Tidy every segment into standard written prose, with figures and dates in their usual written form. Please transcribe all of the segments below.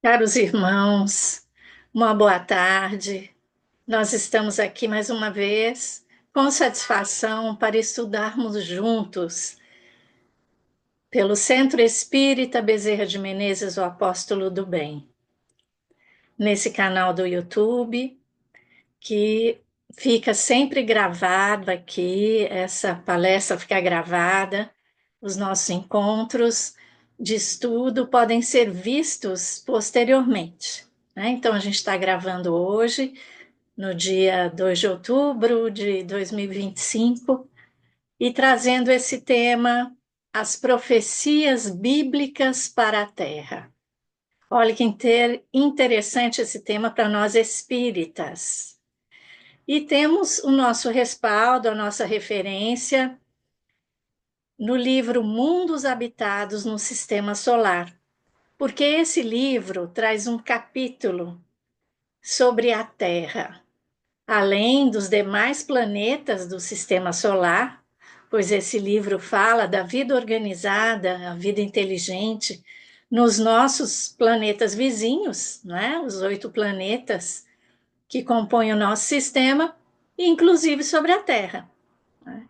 Caros irmãos, uma boa tarde. Nós estamos aqui mais uma vez com satisfação para estudarmos juntos pelo Centro Espírita Bezerra de Menezes, o Apóstolo do Bem, nesse canal do YouTube que fica sempre gravado aqui, essa palestra fica gravada, os nossos encontros de estudo podem ser vistos posteriormente, né? Então, a gente está gravando hoje, no dia 2 de outubro de 2025, e trazendo esse tema, as profecias bíblicas para a Terra. Olha que interessante esse tema para nós espíritas. E temos o nosso respaldo, a nossa referência no livro Mundos Habitados no Sistema Solar, porque esse livro traz um capítulo sobre a Terra, além dos demais planetas do Sistema Solar, pois esse livro fala da vida organizada, a vida inteligente, nos nossos planetas vizinhos, né? Os 8 planetas que compõem o nosso sistema, inclusive sobre a Terra, né?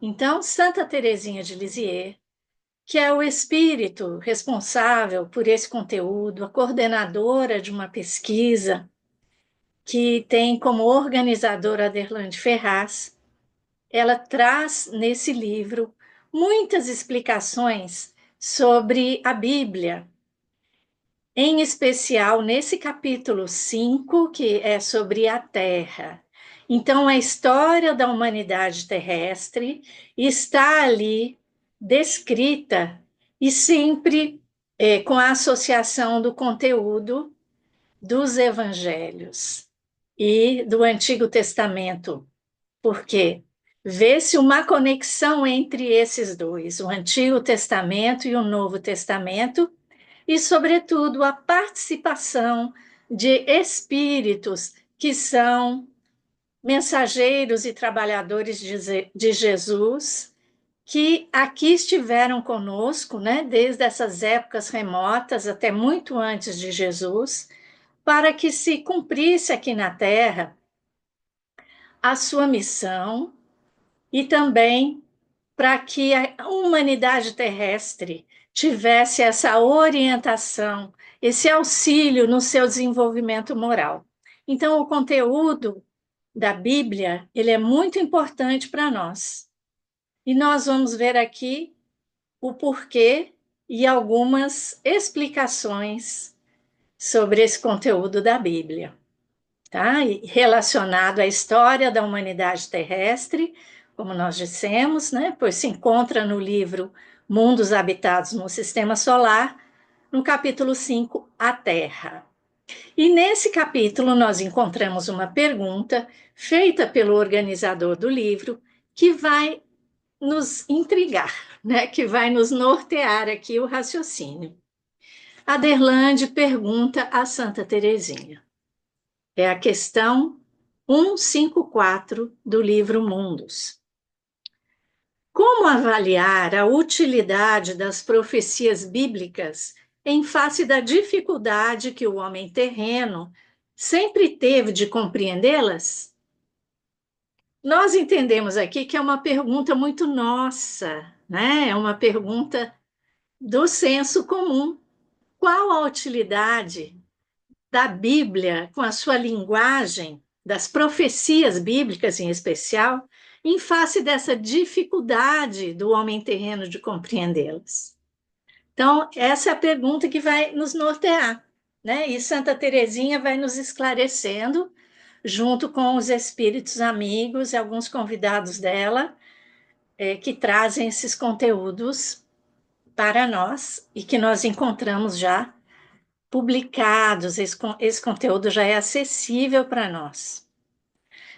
Então, Santa Teresinha de Lisieux, que é o espírito responsável por esse conteúdo, a coordenadora de uma pesquisa que tem como organizadora Aderlande Ferraz, ela traz nesse livro muitas explicações sobre a Bíblia, em especial nesse capítulo 5, que é sobre a Terra. Então, a história da humanidade terrestre está ali descrita e sempre com a associação do conteúdo dos evangelhos e do Antigo Testamento. Por quê? Vê-se uma conexão entre esses dois, o Antigo Testamento e o Novo Testamento, e, sobretudo, a participação de espíritos que são mensageiros e trabalhadores de Jesus, que aqui estiveram conosco, né, desde essas épocas remotas até muito antes de Jesus, para que se cumprisse aqui na Terra a sua missão e também para que a humanidade terrestre tivesse essa orientação, esse auxílio no seu desenvolvimento moral. Então, o conteúdo da Bíblia, ele é muito importante para nós. E nós vamos ver aqui o porquê e algumas explicações sobre esse conteúdo da Bíblia, tá? E relacionado à história da humanidade terrestre, como nós dissemos, né? Pois se encontra no livro Mundos Habitados no Sistema Solar, no capítulo 5, A Terra. E nesse capítulo nós encontramos uma pergunta feita pelo organizador do livro que vai nos intrigar, né? Que vai nos nortear aqui o raciocínio. Aderlande pergunta a Santa Teresinha. É a questão 154 do livro Mundos. Como avaliar a utilidade das profecias bíblicas em face da dificuldade que o homem terreno sempre teve de compreendê-las? Nós entendemos aqui que é uma pergunta muito nossa, né? É uma pergunta do senso comum. Qual a utilidade da Bíblia, com a sua linguagem, das profecias bíblicas em especial, em face dessa dificuldade do homem terreno de compreendê-las? Então, essa é a pergunta que vai nos nortear, né? E Santa Teresinha vai nos esclarecendo, junto com os espíritos amigos e alguns convidados dela, que trazem esses conteúdos para nós e que nós encontramos já publicados, esse conteúdo já é acessível para nós.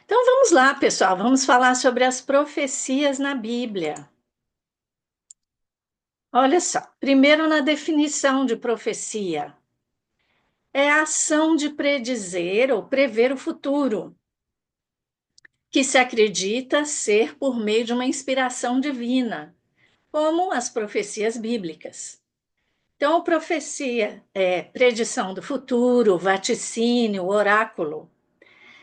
Então vamos lá, pessoal, vamos falar sobre as profecias na Bíblia. Olha só, primeiro na definição de profecia. É a ação de predizer ou prever o futuro, que se acredita ser por meio de uma inspiração divina, como as profecias bíblicas. Então, profecia é predição do futuro, vaticínio, oráculo.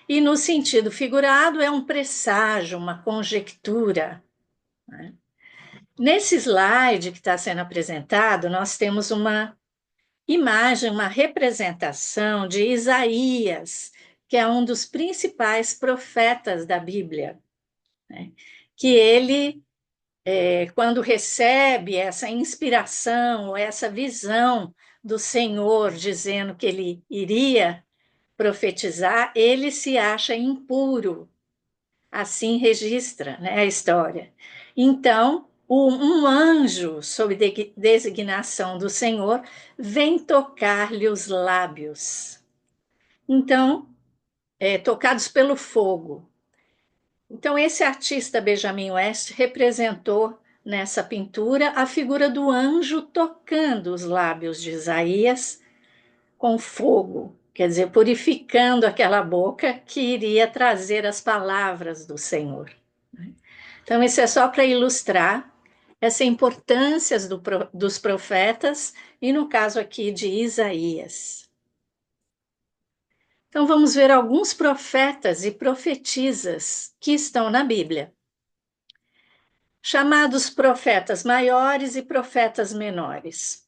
E no sentido figurado, é um presságio, uma conjectura. Nesse slide que está sendo apresentado, nós temos uma imagem, uma representação de Isaías, que é um dos principais profetas da Bíblia, né? Que ele, quando recebe essa inspiração, essa visão do Senhor dizendo que ele iria profetizar, ele se acha impuro, assim registra, né, a história. Então, um anjo, sob designação do Senhor, vem tocar-lhe os lábios. Então, tocados pelo fogo. Então, esse artista Benjamin West representou nessa pintura a figura do anjo tocando os lábios de Isaías com fogo, quer dizer, purificando aquela boca que iria trazer as palavras do Senhor. Então, isso é só para ilustrar essa importância dos profetas, e no caso aqui de Isaías. Então, vamos ver alguns profetas e profetisas que estão na Bíblia. Chamados profetas maiores e profetas menores.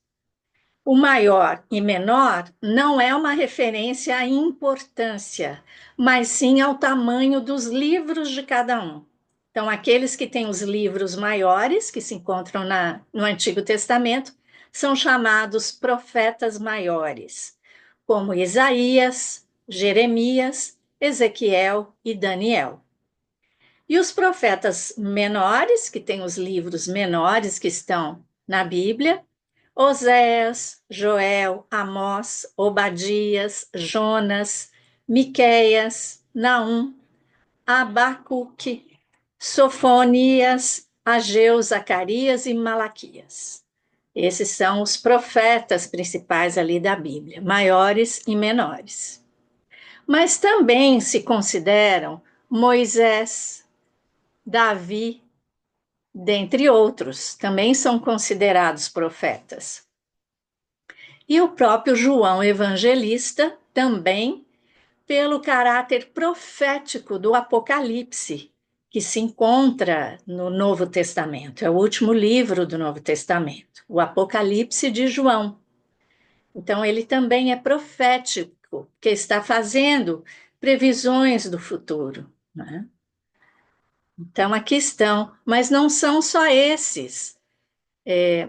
O maior e menor não é uma referência à importância, mas sim ao tamanho dos livros de cada um. Então, aqueles que têm os livros maiores, que se encontram no Antigo Testamento, são chamados profetas maiores, como Isaías, Jeremias, Ezequiel e Daniel. E os profetas menores, que têm os livros menores que estão na Bíblia, Oséias, Joel, Amós, Obadias, Jonas, Miqueias, Naum, Abacuque, Sofonias, Ageu, Zacarias e Malaquias. Esses são os profetas principais ali da Bíblia, maiores e menores. Mas também se consideram Moisés, Davi, dentre outros, também são considerados profetas. E o próprio João Evangelista, também pelo caráter profético do Apocalipse, que se encontra no Novo Testamento, é o último livro do Novo Testamento, o Apocalipse de João. Então, ele também é profético, que está fazendo previsões do futuro, né? Então, aqui estão, mas não são só esses.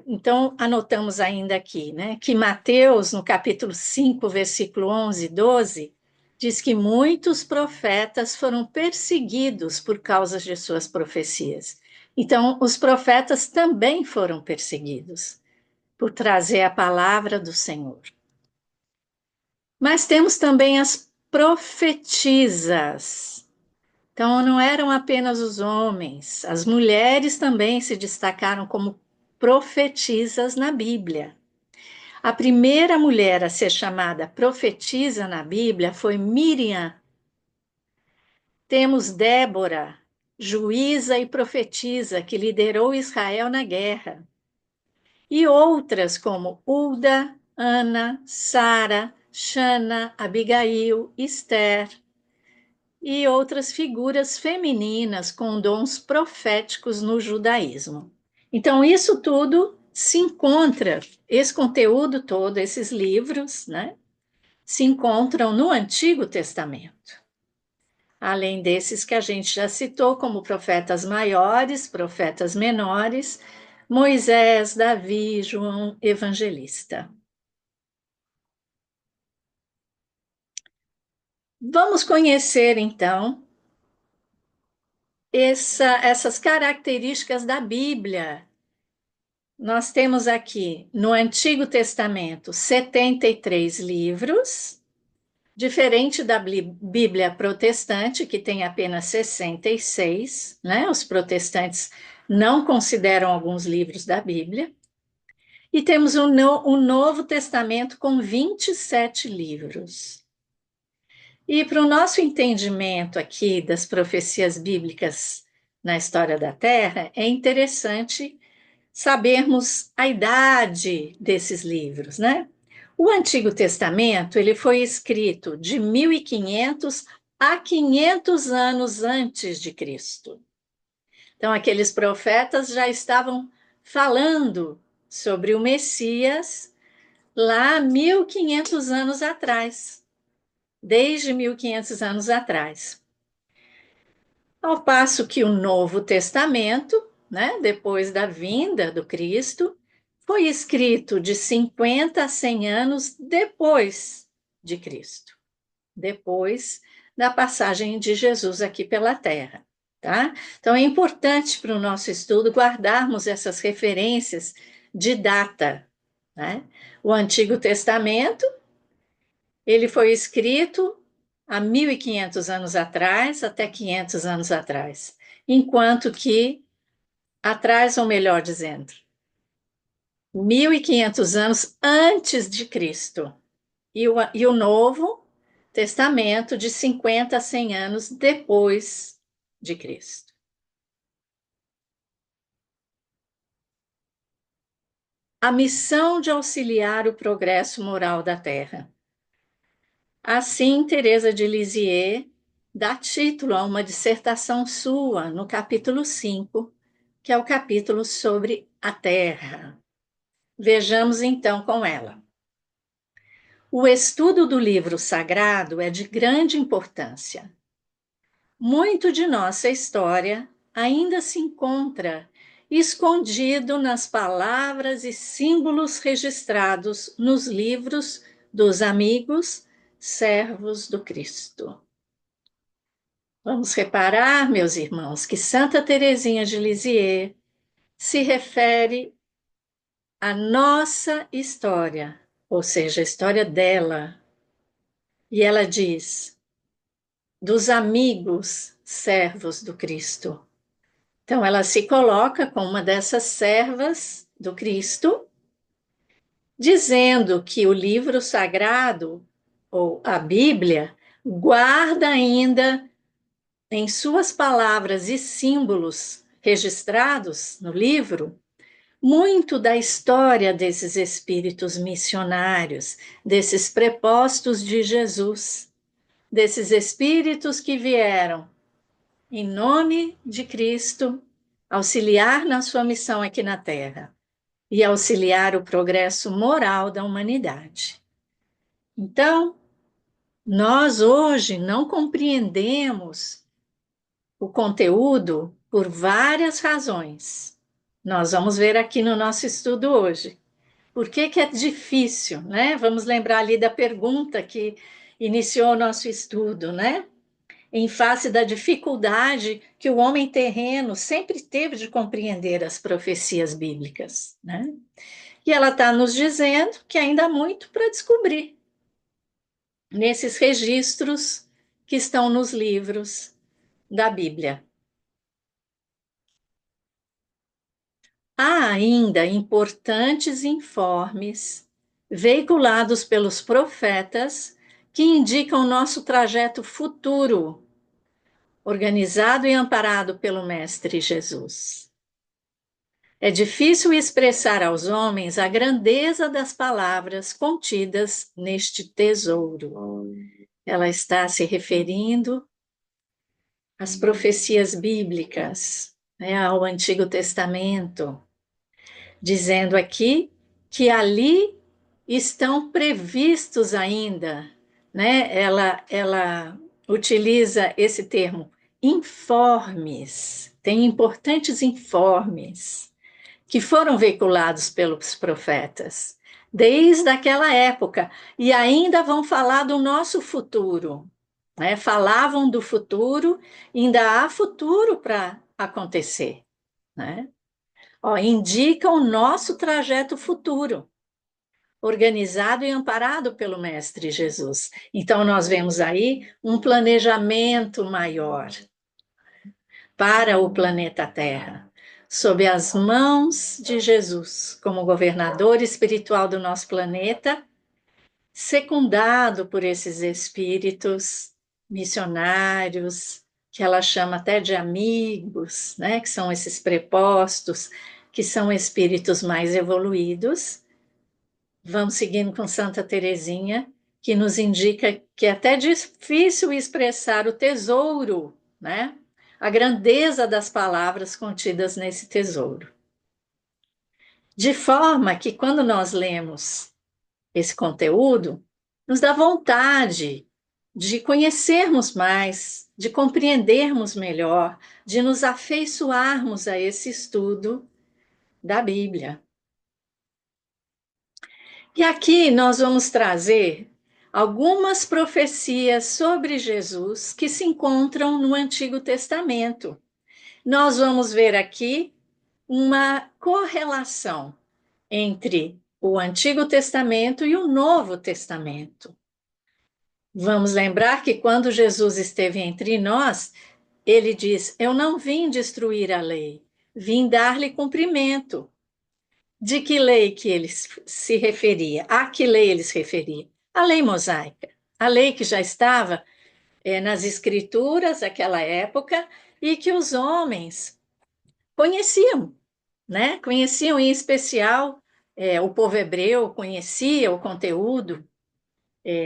Então, anotamos ainda aqui, né, que Mateus, no capítulo 5, versículo 11 e 12, diz que muitos profetas foram perseguidos por causa de suas profecias. Então, os profetas também foram perseguidos por trazer a palavra do Senhor. Mas temos também as profetisas. Então, não eram apenas os homens, as mulheres também se destacaram como profetisas na Bíblia. A primeira mulher a ser chamada profetisa na Bíblia foi Miriam. Temos Débora, juíza e profetisa, que liderou Israel na guerra. E outras como Hulda, Ana, Sara, Xana, Abigail, Esther e outras figuras femininas com dons proféticos no judaísmo. Então, isso tudo se encontra, esse conteúdo todo, esses livros, né, se encontram no Antigo Testamento. Além desses que a gente já citou, como profetas maiores, profetas menores, Moisés, Davi, João Evangelista. Vamos conhecer, então, essas características da Bíblia. Nós temos aqui, no Antigo Testamento, 73 livros, diferente da Bíblia protestante, que tem apenas 66, né? Os protestantes não consideram alguns livros da Bíblia. E temos o Novo Testamento com 27 livros. E para o nosso entendimento aqui das profecias bíblicas na história da Terra, é interessante sabermos a idade desses livros, né? O Antigo Testamento, ele foi escrito de 1500 a 500 anos antes de Cristo. Então, aqueles profetas já estavam falando sobre o Messias lá 1500 anos atrás, desde 1500 anos atrás. Ao passo que o Novo Testamento, né, depois da vinda do Cristo, foi escrito de 50 a 100 anos depois de Cristo, depois da passagem de Jesus aqui pela Terra, tá? Então é importante para o nosso estudo guardarmos essas referências de data, né? O Antigo Testamento, ele foi escrito há 1500 anos atrás, até 500 anos atrás, enquanto que atrás, ou melhor dizendo, 1500 anos antes de Cristo, e o Novo Testamento de 50 a 100 anos depois de Cristo. A missão de auxiliar o progresso moral da Terra. Assim, Teresa de Lisieux dá título a uma dissertação sua no capítulo 5, que é o capítulo sobre a Terra. Vejamos então com ela. O estudo do livro sagrado é de grande importância. Muito de nossa história ainda se encontra escondido nas palavras e símbolos registrados nos livros dos amigos, servos do Cristo. Vamos reparar, meus irmãos, que Santa Teresinha de Lisieux se refere à nossa história, ou seja, a história dela. E ela diz: dos amigos servos do Cristo. Então, ela se coloca como uma dessas servas do Cristo, dizendo que o livro sagrado, ou a Bíblia, guarda ainda em suas palavras e símbolos registrados no livro, muito da história desses espíritos missionários, desses prepostos de Jesus, desses espíritos que vieram em nome de Cristo auxiliar na sua missão aqui na Terra e auxiliar o progresso moral da humanidade. Então, nós hoje não compreendemos o conteúdo por várias razões. Nós vamos ver aqui no nosso estudo hoje. Por que que é difícil, né? Vamos lembrar ali da pergunta que iniciou o nosso estudo, né? Em face da dificuldade que o homem terreno sempre teve de compreender as profecias bíblicas, né? E ela está nos dizendo que ainda há muito para descobrir nesses registros que estão nos livros da Bíblia. Há ainda importantes informes veiculados pelos profetas que indicam nosso trajeto futuro, organizado e amparado pelo Mestre Jesus. É difícil expressar aos homens a grandeza das palavras contidas neste tesouro. Ela está se referindo às profecias bíblicas, né, ao Antigo Testamento, dizendo aqui que ali estão previstos ainda, né? Ela utiliza esse termo, informes, tem importantes informes que foram veiculados pelos profetas desde aquela época e ainda vão falar do nosso futuro, né? Falavam do futuro, ainda há futuro para acontecer, né? Ó, indica o nosso trajeto futuro, organizado e amparado pelo Mestre Jesus. Então, nós vemos aí um planejamento maior para o planeta Terra, sob as mãos de Jesus, como governador espiritual do nosso planeta, secundado por esses espíritos missionários, que ela chama até de amigos, né, que são esses prepostos, que são espíritos mais evoluídos. Vamos seguindo com Santa Teresinha, que nos indica que é até difícil expressar o tesouro, né? A grandeza das palavras contidas nesse tesouro. De forma que quando nós lemos esse conteúdo, nos dá vontade de conhecermos mais, de compreendermos melhor, de nos afeiçoarmos a esse estudo da Bíblia. E aqui nós vamos trazer algumas profecias sobre Jesus que se encontram no Antigo Testamento. Nós vamos ver aqui uma correlação entre o Antigo Testamento e o Novo Testamento. Vamos lembrar que quando Jesus esteve entre nós, ele diz: Eu não vim destruir a lei, vim dar-lhe cumprimento. De que lei que ele se referia? A que lei ele se referia? A lei mosaica, a lei que já estava nas escrituras daquela época e que os homens conheciam, né? Conheciam em especial, o povo hebreu conhecia o conteúdo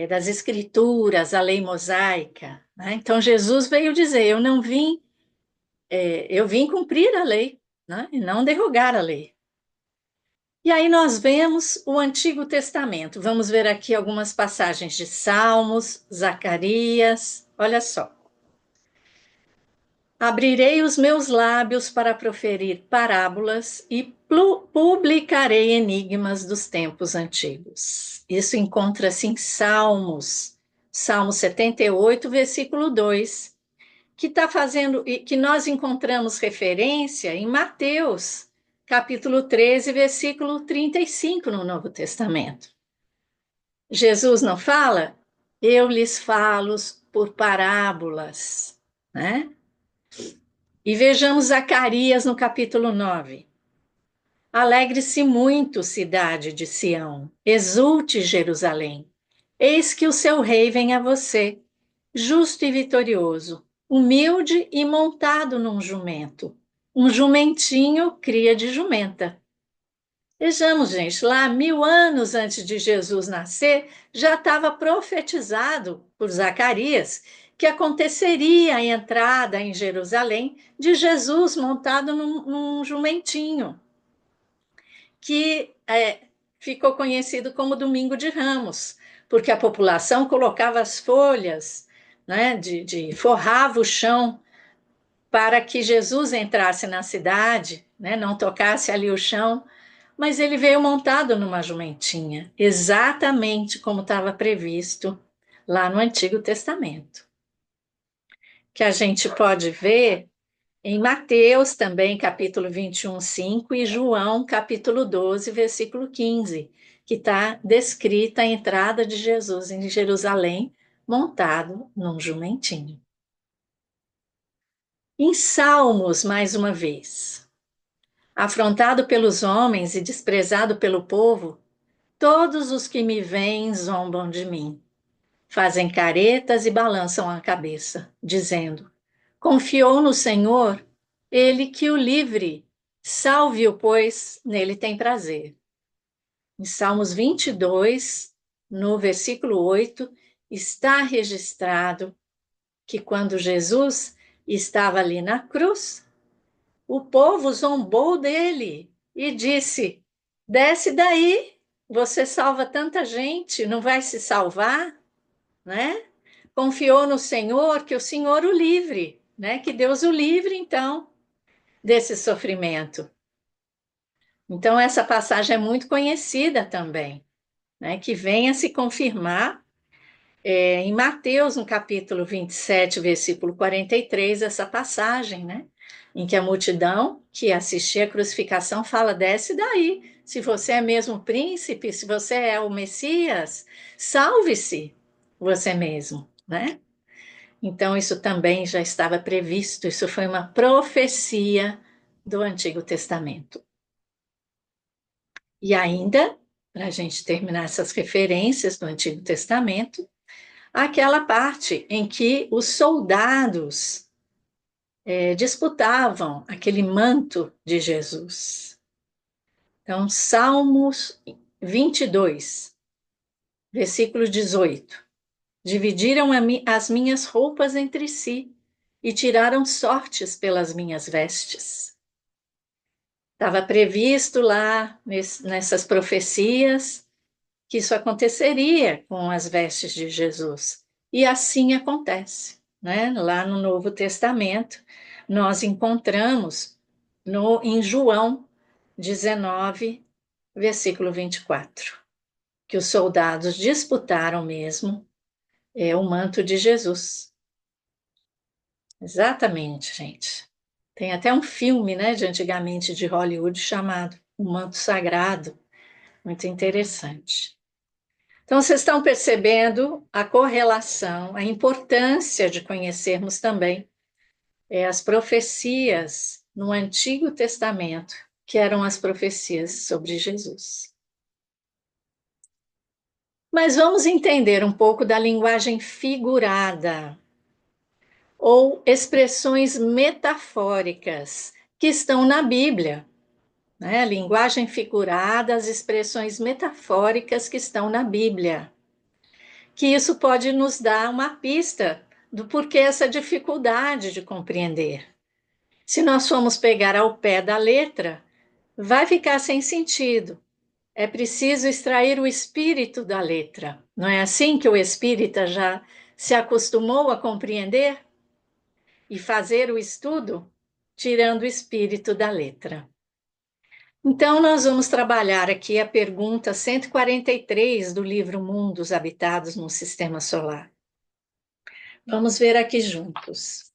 das escrituras, a lei mosaica, né? Então Jesus veio dizer: eu não vim, eu vim cumprir a lei, né? E não derrogar a lei. E aí nós vemos o Antigo Testamento. Vamos ver aqui algumas passagens de Salmos, Zacarias. Olha só. Abrirei os meus lábios para proferir parábolas e publicarei enigmas dos tempos antigos. Isso encontra-se em Salmos, Salmo 78, versículo 2, que está fazendo, que nós encontramos referência em Mateus, capítulo 13, versículo 35 no Novo Testamento. Jesus não fala? Eu lhes falo por parábolas, né? E vejamos Zacarias no capítulo 9. Alegre-se muito, cidade de Sião, exulte Jerusalém. Eis que o seu rei vem a você, justo e vitorioso, humilde e montado num jumento. Um jumentinho cria de jumenta. Vejamos, gente, lá 1000 anos antes de Jesus nascer, já estava profetizado por Zacarias que aconteceria a entrada em Jerusalém de Jesus montado num jumentinho, que ficou conhecido como Domingo de Ramos, porque a população colocava as folhas, né, forrava o chão para que Jesus entrasse na cidade, né, não tocasse ali o chão, mas ele veio montado numa jumentinha, exatamente como estava previsto lá no Antigo Testamento. Que a gente pode ver em Mateus também, capítulo 21, 5, e João, capítulo 12, versículo 15, que está descrita a entrada de Jesus em Jerusalém, montado num jumentinho. Em Salmos, mais uma vez, afrontado pelos homens e desprezado pelo povo, todos os que me veem zombam de mim, fazem caretas e balançam a cabeça, dizendo: confiou no Senhor, ele que o livre, salve-o, pois nele tem prazer. Em Salmos 22, no versículo 8, está registrado que quando Jesus estava ali na cruz, o povo zombou dele e disse: desce daí, você salva tanta gente, não vai se salvar, né? Confiou no Senhor, que o Senhor o livre, né? Que Deus o livre, então, desse sofrimento. Então, essa passagem é muito conhecida também, né? Que vem a se confirmar em Mateus, no capítulo 27, versículo 43, essa passagem, né? Em que a multidão que assistia à crucificação fala: desce daí, se você é mesmo príncipe, se você é o Messias, salve-se você mesmo, né? Então, isso também já estava previsto, isso foi uma profecia do Antigo Testamento. E ainda, para a gente terminar essas referências do Antigo Testamento, aquela parte em que os soldados disputavam aquele manto de Jesus. Então, Salmos 22, versículo 18. Dividiram as minhas roupas entre si e tiraram sortes pelas minhas vestes. Estava previsto lá nessas profecias que isso aconteceria com as vestes de Jesus. E assim acontece, né? Lá no Novo Testamento, nós encontramos em João 19, versículo 24, que os soldados disputaram mesmo o manto de Jesus. Exatamente, gente. Tem até um filme, né, de antigamente de Hollywood chamado O Manto Sagrado, muito interessante. Então, vocês estão percebendo a correlação, a importância de conhecermos também as profecias no Antigo Testamento, que eram as profecias sobre Jesus. Mas vamos entender um pouco da linguagem figurada, ou expressões metafóricas, que estão na Bíblia, né? Linguagem figurada, as expressões metafóricas que estão na Bíblia. Que isso pode nos dar uma pista do porquê essa dificuldade de compreender. Se nós formos pegar ao pé da letra, vai ficar sem sentido. É preciso extrair o espírito da letra. Não é assim que o espírita já se acostumou a compreender e fazer o estudo, tirando o espírito da letra. Então, nós vamos trabalhar aqui a pergunta 143 do livro Mundos Habitados no Sistema Solar. Vamos ver aqui juntos.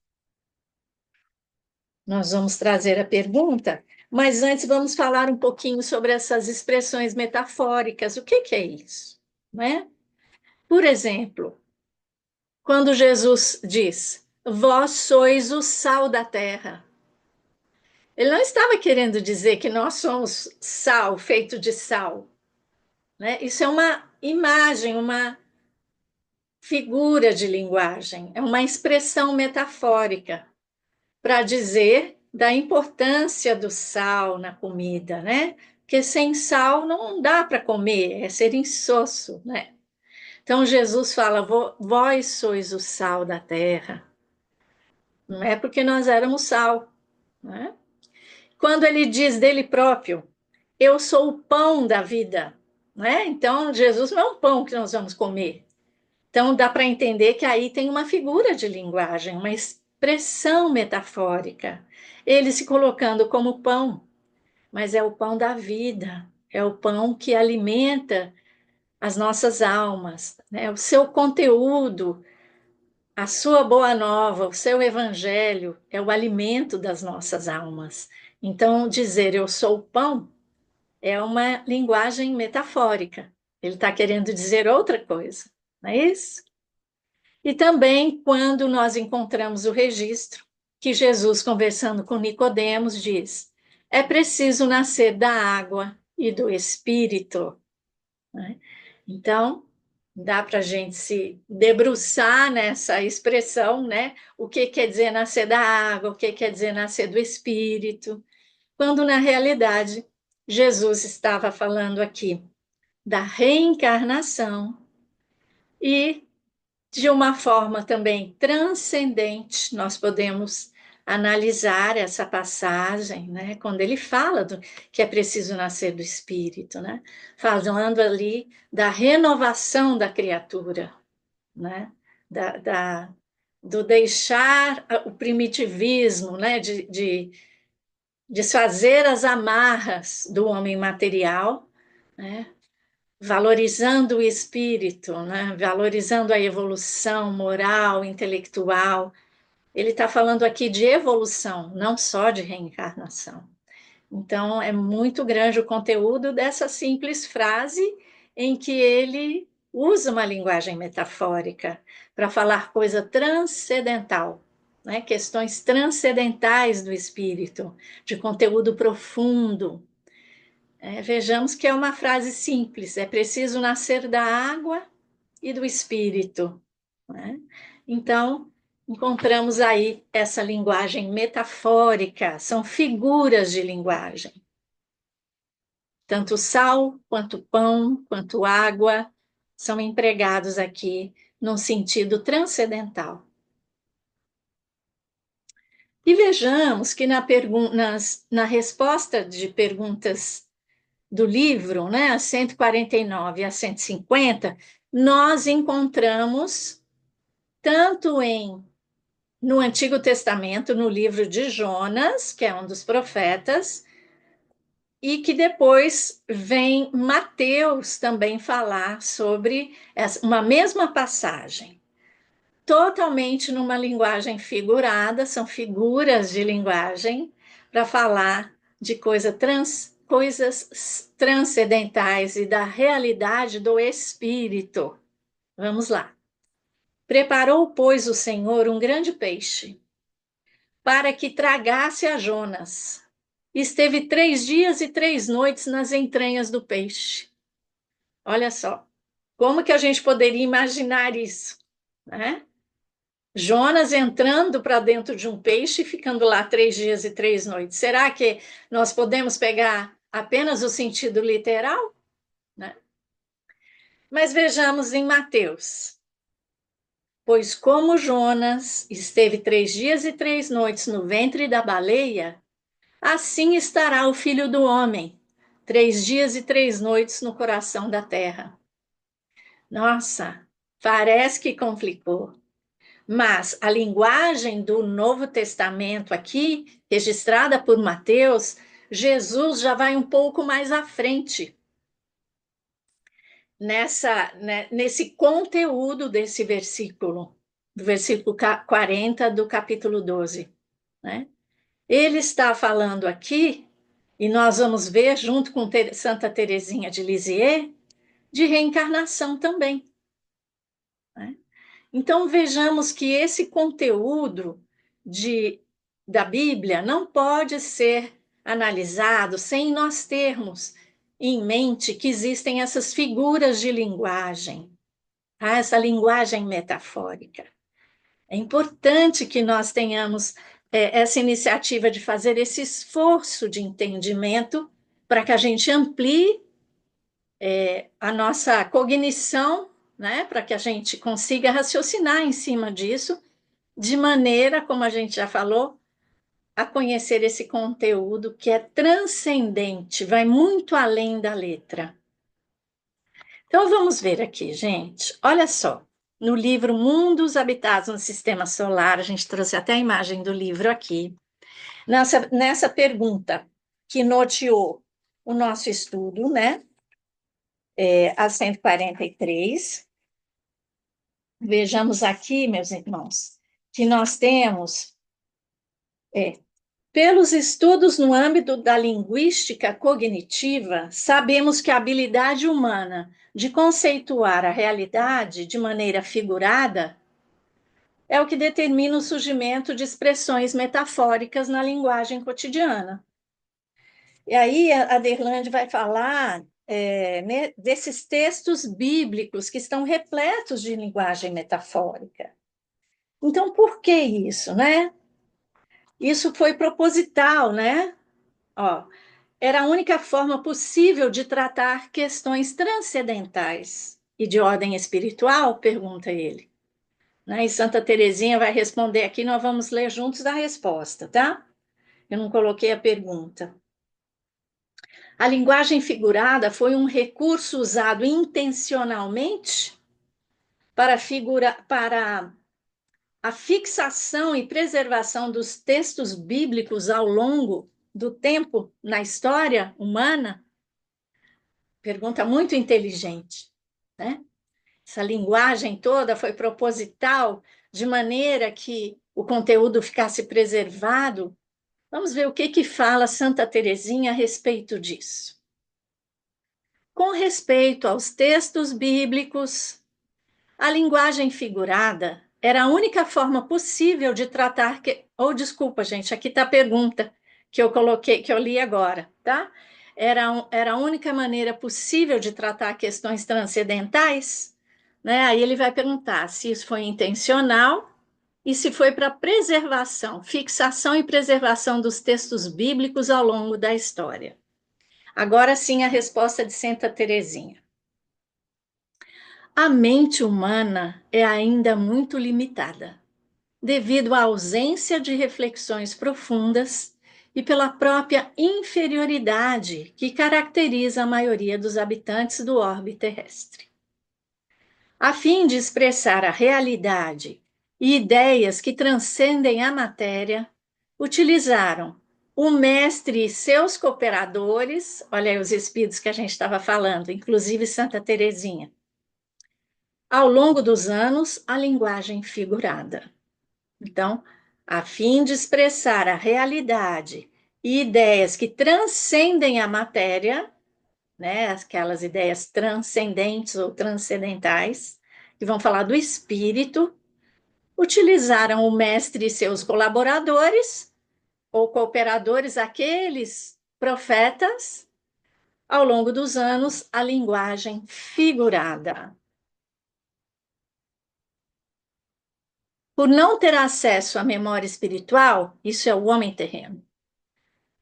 Nós vamos trazer a pergunta, mas antes vamos falar um pouquinho sobre essas expressões metafóricas. O que é isso? Né? Por exemplo, quando Jesus diz: Vós sois o sal da terra. Ele não estava querendo dizer que nós somos sal, feito de sal. Né? Isso é uma imagem, uma figura de linguagem, é uma expressão metafórica para dizer da importância do sal na comida, né? Porque sem sal não dá para comer, é ser insosso, né? Então Jesus fala: Vós sois o sal da terra. Não é porque nós éramos sal, né? Quando ele diz dele próprio: Eu sou o pão da vida, né? Então Jesus não é um pão que nós vamos comer. Então dá para entender que aí tem uma figura de linguagem, uma expressão metafórica. Ele se colocando como pão, mas é o pão da vida, é o pão que alimenta as nossas almas, né? O seu conteúdo, a sua boa nova, o seu evangelho é o alimento das nossas almas. Então, dizer eu sou o pão é uma linguagem metafórica. Ele está querendo dizer outra coisa, não é isso? E também quando nós encontramos o registro que Jesus, conversando com Nicodemos, diz: é preciso nascer da água e do Espírito. Né? Então, dá para a gente se debruçar nessa expressão, né? O que quer dizer nascer da água, o que quer dizer nascer do Espírito, quando na realidade Jesus estava falando aqui da reencarnação e de uma forma também transcendente, nós podemos analisar essa passagem, né, quando ele fala que é preciso nascer do Espírito, né, falando ali da renovação da criatura, né, do deixar o primitivismo, né, de desfazer as amarras do homem material, né, valorizando o espírito, né? Valorizando a evolução moral, intelectual. Ele está falando aqui de evolução, não só de reencarnação. Então, é muito grande o conteúdo dessa simples frase em que ele usa uma linguagem metafórica para falar coisa transcendental, né? Questões transcendentais do espírito, de conteúdo profundo. Vejamos que é uma frase simples: é preciso nascer da água e do espírito. Né? Então, encontramos aí essa linguagem metafórica, são figuras de linguagem. Tanto sal, quanto pão, quanto água são empregados aqui num sentido transcendental. E vejamos que na resposta de perguntas do livro, né, a 149 e a 150, nós encontramos tanto no Antigo Testamento, no livro de Jonas, que é um dos profetas, e que depois vem Mateus também falar sobre uma mesma passagem, totalmente numa linguagem figurada, são figuras de linguagem para falar de coisas transcendentais e da realidade do espírito. Vamos lá. Preparou, pois, o Senhor um grande peixe para que tragasse a Jonas. Esteve 3 dias e 3 noites nas entranhas do peixe. Olha só, como que a gente poderia imaginar isso, né? Jonas entrando para dentro de um peixe e ficando lá 3 dias e 3 noites. Será que nós podemos pegar apenas o sentido literal, né? Mas vejamos em Mateus. Pois como Jonas esteve 3 dias e 3 noites no ventre da baleia, assim estará o Filho do Homem, 3 dias e 3 noites no coração da terra. Nossa, parece que complicou. Mas a linguagem do Novo Testamento aqui, registrada por Mateus, Jesus já vai um pouco mais à frente nesse conteúdo desse versículo, do versículo 40 do capítulo 12, né? Ele está falando aqui, e nós vamos ver, junto com Santa Teresinha de Lisieux, de reencarnação também, né? Então, vejamos que esse conteúdo da Bíblia não pode ser analisado sem nós termos em mente que existem essas figuras de linguagem, tá? Essa linguagem metafórica. É importante que nós tenhamos essa iniciativa de fazer esse esforço de entendimento para que a gente amplie a nossa cognição, né, para que a gente consiga raciocinar em cima disso, de maneira, como a gente já falou, a conhecer esse conteúdo que é transcendente, vai muito além da letra. Então vamos ver aqui, gente. Olha só, no livro Mundos Habitados no Sistema Solar, a gente trouxe até a imagem do livro aqui. Nessa pergunta que norteou o nosso estudo, né? A 143. Vejamos aqui, meus irmãos, que nós temos, pelos estudos no âmbito da linguística cognitiva, sabemos que a habilidade humana de conceituar a realidade de maneira figurada é o que determina o surgimento de expressões metafóricas na linguagem cotidiana. E aí a Derlande vai falar desses textos bíblicos que estão repletos de linguagem metafórica. Então, por que isso, né? Isso foi proposital, né? Ó, era a única forma possível de tratar questões transcendentais e de ordem espiritual, pergunta ele. Né? E Santa Teresinha vai responder aqui, nós vamos ler juntos a resposta, tá? Eu não coloquei a pergunta. A linguagem figurada foi um recurso usado intencionalmente para a fixação e preservação dos textos bíblicos ao longo do tempo na história humana? Pergunta muito inteligente, né? Essa linguagem toda foi proposital de maneira que o conteúdo ficasse preservado. Vamos ver o que fala Santa Teresinha a respeito disso. Com respeito aos textos bíblicos, a linguagem figurada era a única forma possível de tratar desculpa, gente, aqui está a pergunta que eu coloquei, que eu li agora, tá? Era a única maneira possível de tratar questões transcendentais, né? Aí ele vai perguntar se isso foi intencional e se foi para preservação, fixação e preservação dos textos bíblicos ao longo da história. Agora sim, a resposta de Santa Teresinha. A mente humana é ainda muito limitada, devido à ausência de reflexões profundas e pela própria inferioridade que caracteriza a maioria dos habitantes do orbe terrestre. A fim de expressar a realidade e ideias que transcendem a matéria, utilizaram o mestre e seus cooperadores, olha aí os espíritos que a gente estava falando, inclusive Santa Teresinha, ao longo dos anos, a linguagem figurada. Então, a fim de expressar a realidade e ideias que transcendem a matéria, né, aquelas ideias transcendentes ou transcendentais, que vão falar do espírito, utilizaram o mestre e seus colaboradores ou cooperadores, aqueles profetas, ao longo dos anos, a linguagem figurada. Por não ter acesso à memória espiritual, isso é o homem terreno,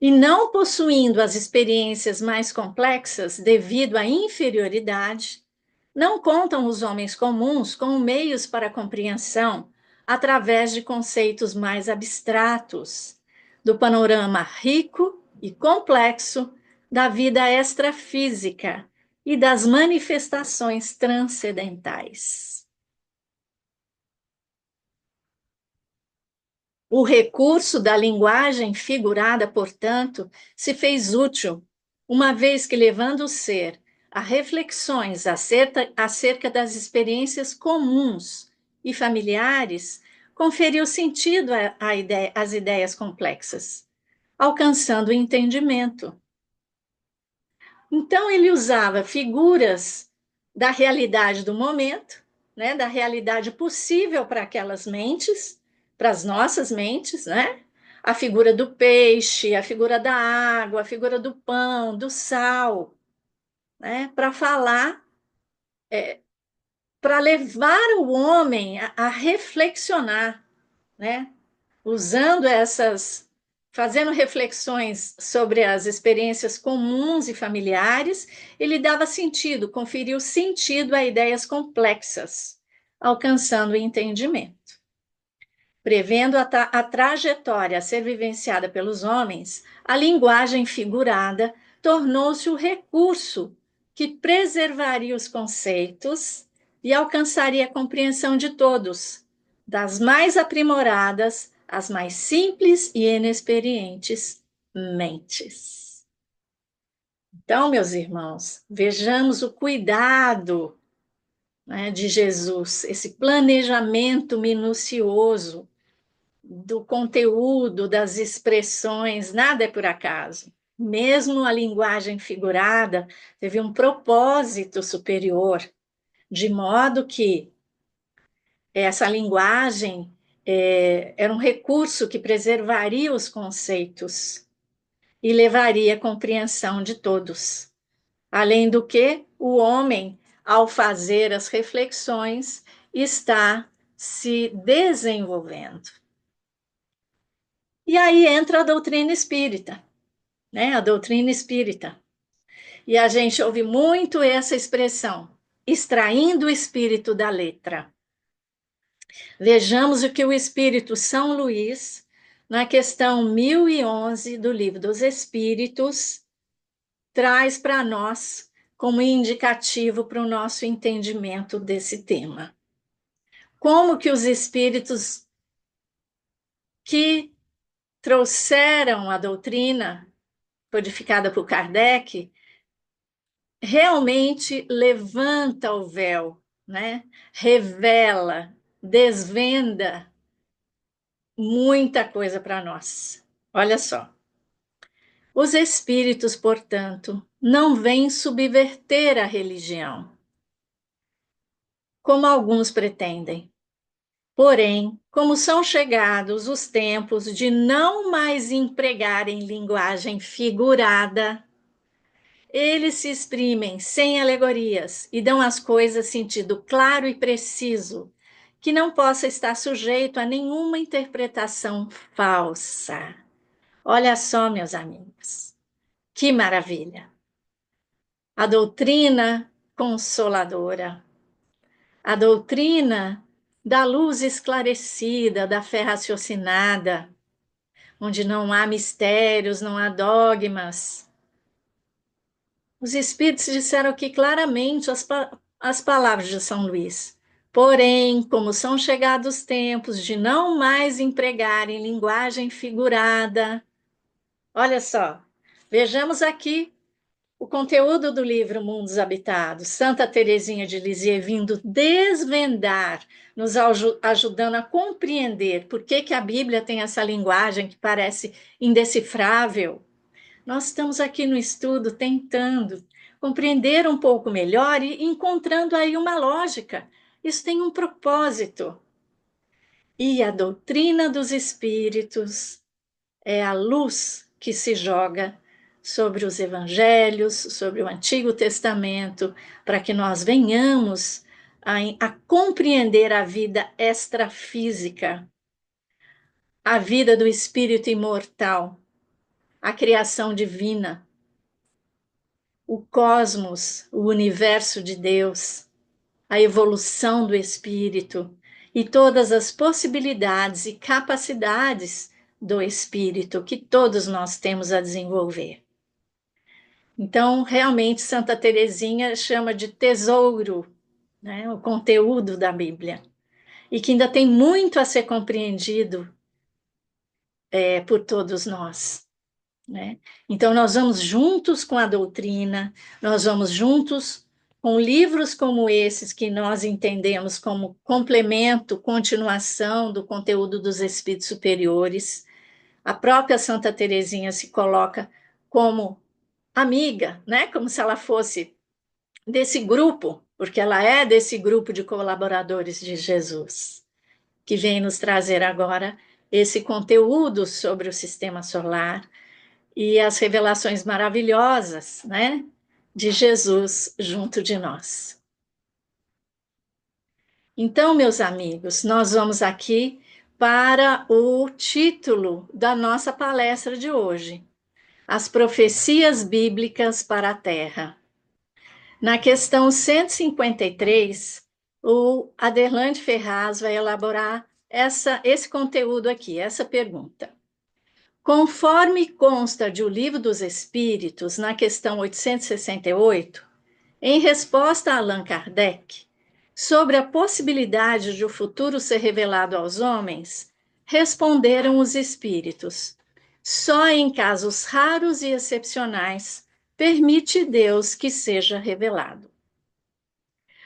e não possuindo as experiências mais complexas devido à inferioridade, não contam os homens comuns com meios para a compreensão através de conceitos mais abstratos do panorama rico e complexo da vida extrafísica e das manifestações transcendentais. O recurso da linguagem figurada, portanto, se fez útil, uma vez que, levando o ser a reflexões acerca das experiências comuns e familiares, conferiu sentido às ideias complexas, alcançando o entendimento. Então, ele usava figuras da realidade do momento, né, da realidade possível para aquelas mentes, para as nossas mentes, né? A figura do peixe, a figura da água, a figura do pão, do sal, né? Para falar, para levar o homem a reflexionar, né? Usando essas, fazendo reflexões sobre as experiências comuns e familiares, ele dava sentido, conferiu sentido a ideias complexas, alcançando o entendimento. Prevendo a trajetória a ser vivenciada pelos homens, a linguagem figurada tornou-se o recurso que preservaria os conceitos e alcançaria a compreensão de todos, das mais aprimoradas às mais simples e inexperientes mentes. Então, meus irmãos, vejamos o cuidado, né, de Jesus, esse planejamento minucioso do conteúdo, das expressões, nada é por acaso. Mesmo a linguagem figurada teve um propósito superior, de modo que essa linguagem era um recurso que preservaria os conceitos e levaria à compreensão de todos. Além do que, o homem, ao fazer as reflexões, está se desenvolvendo. E aí entra a doutrina espírita, né? A doutrina espírita. E a gente ouve muito essa expressão, extraindo o espírito da letra. Vejamos o que o Espírito São Luís, na questão 1011 do Livro dos Espíritos, traz para nós como indicativo para o nosso entendimento desse tema. Como que os espíritos que trouxeram a doutrina codificada por Kardec realmente levanta o véu, né? Revela, desvenda muita coisa para nós. Olha só. Os espíritos, portanto, não vêm subverter a religião, como alguns pretendem. Porém, como são chegados os tempos de não mais empregarem linguagem figurada, eles se exprimem sem alegorias e dão às coisas sentido claro e preciso, que não possa estar sujeito a nenhuma interpretação falsa. Olha só, meus amigos, que maravilha! A doutrina consoladora, a doutrina da luz esclarecida, da fé raciocinada, onde não há mistérios, não há dogmas. Os espíritos disseram aqui claramente as palavras de São Luís. Porém, como são chegados tempos de não mais empregarem linguagem figurada, olha só, vejamos aqui o conteúdo do livro Mundos Habitados, Santa Teresinha de Lisieux vindo desvendar, nos ajudando a compreender por que a Bíblia tem essa linguagem que parece indecifrável. Nós estamos aqui no estudo tentando compreender um pouco melhor e encontrando aí uma lógica. Isso tem um propósito. E a doutrina dos espíritos é a luz que se joga sobre os evangelhos, sobre o Antigo Testamento, para que nós venhamos a compreender a vida extrafísica, a vida do espírito imortal, a criação divina, o cosmos, o universo de Deus, a evolução do espírito e todas as possibilidades e capacidades do espírito que todos nós temos a desenvolver. Então, realmente, Santa Teresinha chama de tesouro, né, o conteúdo da Bíblia, e que ainda tem muito a ser compreendido por todos nós. Né? Então, nós vamos juntos com a doutrina, nós vamos juntos com livros como esses, que nós entendemos como complemento, continuação do conteúdo dos espíritos superiores. A própria Santa Teresinha se coloca como amiga, né? Como se ela fosse desse grupo, porque ela é desse grupo de colaboradores de Jesus, que vem nos trazer agora esse conteúdo sobre o sistema solar e as revelações maravilhosas, né, de Jesus junto de nós. Então, meus amigos, nós vamos aqui para o título da nossa palestra de hoje: As profecias bíblicas para a Terra. Na questão 153, o Aderlande Ferraz vai elaborar esse conteúdo aqui, essa pergunta. Conforme consta de O Livro dos Espíritos, na questão 868, em resposta a Allan Kardec, sobre a possibilidade de o futuro ser revelado aos homens, responderam os espíritos: só em casos raros e excepcionais permite Deus que seja revelado.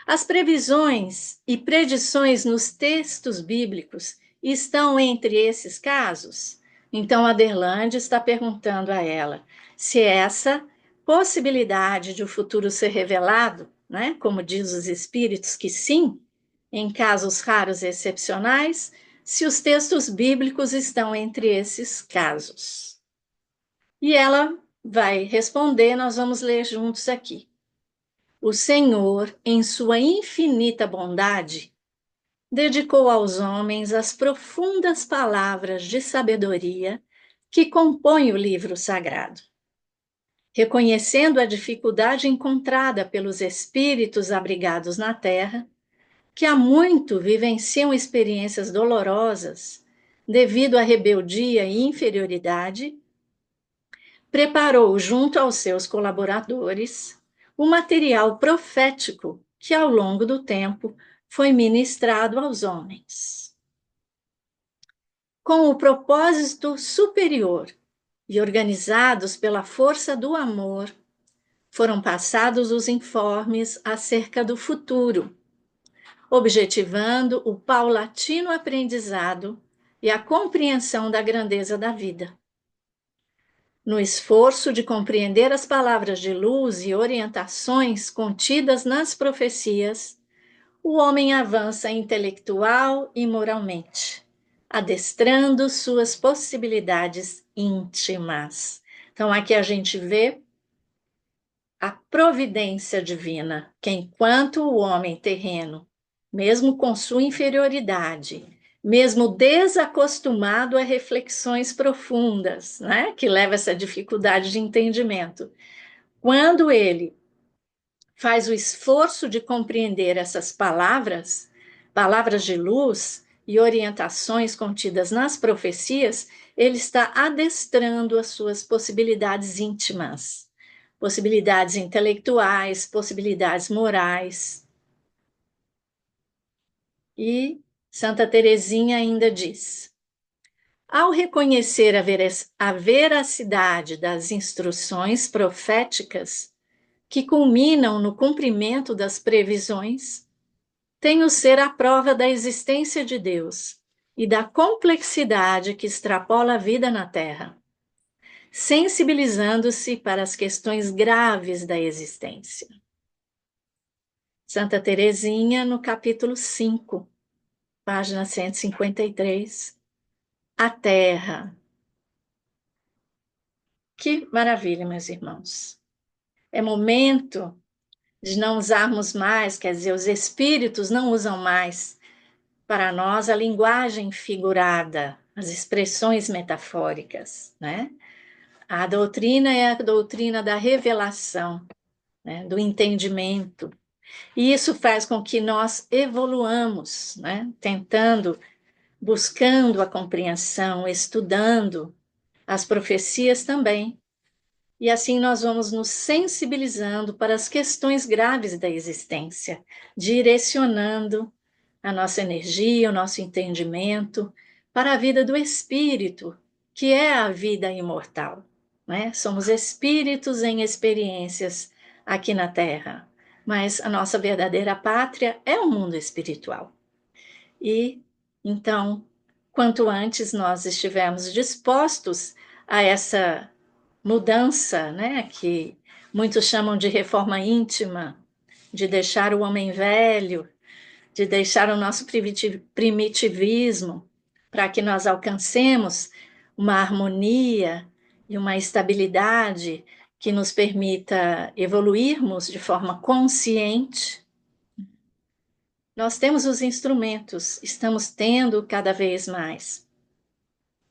As previsões e predições nos textos bíblicos estão entre esses casos? Então, Aderlande está perguntando a ela se essa possibilidade de o futuro ser revelado, né, como diz os espíritos que sim, em casos raros e excepcionais, se os textos bíblicos estão entre esses casos. E ela vai responder, nós vamos ler juntos aqui. O Senhor, em sua infinita bondade, dedicou aos homens as profundas palavras de sabedoria que compõem o livro sagrado. Reconhecendo a dificuldade encontrada pelos espíritos abrigados na terra, que há muito vivenciam experiências dolorosas devido à rebeldia e inferioridade, preparou, junto aos seus colaboradores, o material profético que, ao longo do tempo, foi ministrado aos homens. Com o propósito superior e organizados pela força do amor, foram passados os informes acerca do futuro, objetivando o paulatino aprendizado e a compreensão da grandeza da vida. No esforço de compreender as palavras de luz e orientações contidas nas profecias, o homem avança intelectual e moralmente, adestrando suas possibilidades íntimas. Então, aqui a gente vê a providência divina, que enquanto o homem terreno, mesmo com sua inferioridade, mesmo desacostumado a reflexões profundas, né, que leva essa dificuldade de entendimento, quando ele faz o esforço de compreender essas palavras, palavras de luz e orientações contidas nas profecias, ele está adestrando as suas possibilidades íntimas, possibilidades intelectuais, possibilidades morais. E Santa Teresinha ainda diz: ao reconhecer a veracidade das instruções proféticas, que culminam no cumprimento das previsões, tem o ser a prova da existência de Deus e da complexidade que extrapola a vida na Terra, sensibilizando-se para as questões graves da existência. Santa Teresinha, no capítulo 5, página 153, a Terra. Que maravilha, meus irmãos. É momento de não usarmos mais, quer dizer, os espíritos não usam mais para nós a linguagem figurada, as expressões metafóricas, né? A doutrina é a doutrina da revelação, né? Do entendimento. E isso faz com que nós evoluamos, né? Tentando, buscando a compreensão, estudando as profecias também. E assim nós vamos nos sensibilizando para as questões graves da existência, direcionando a nossa energia, o nosso entendimento para a vida do espírito, que é a vida imortal, né? Somos espíritos em experiências aqui na Terra, mas a nossa verdadeira pátria é o mundo espiritual. E então, quanto antes nós estivermos dispostos a essa mudança, né, que muitos chamam de reforma íntima, de deixar o homem velho, de deixar o nosso primitivismo, para que nós alcancemos uma harmonia e uma estabilidade que nos permita evoluirmos de forma consciente. Nós temos os instrumentos, estamos tendo cada vez mais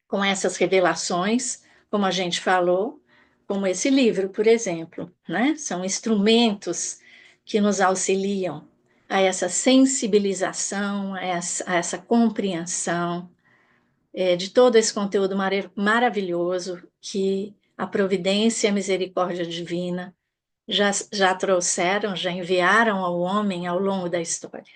com essas revelações, como a gente falou, como esse livro, por exemplo, né? São instrumentos que nos auxiliam a essa sensibilização, a essa compreensão de todo esse conteúdo maravilhoso que a providência e a misericórdia divina já trouxeram, já enviaram ao homem ao longo da história.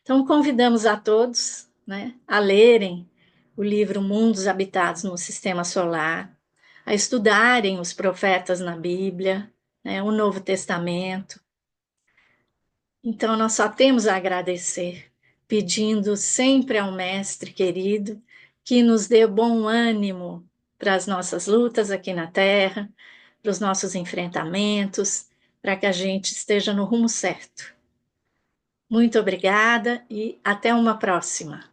Então, convidamos a todos, né, a lerem o livro Mundos Habitados no Sistema Solar, a estudarem os profetas na Bíblia, né, o Novo Testamento. Então, nós só temos a agradecer, pedindo sempre ao Mestre querido que nos dê bom ânimo para as nossas lutas aqui na Terra, para os nossos enfrentamentos, para que a gente esteja no rumo certo. Muito obrigada e até uma próxima.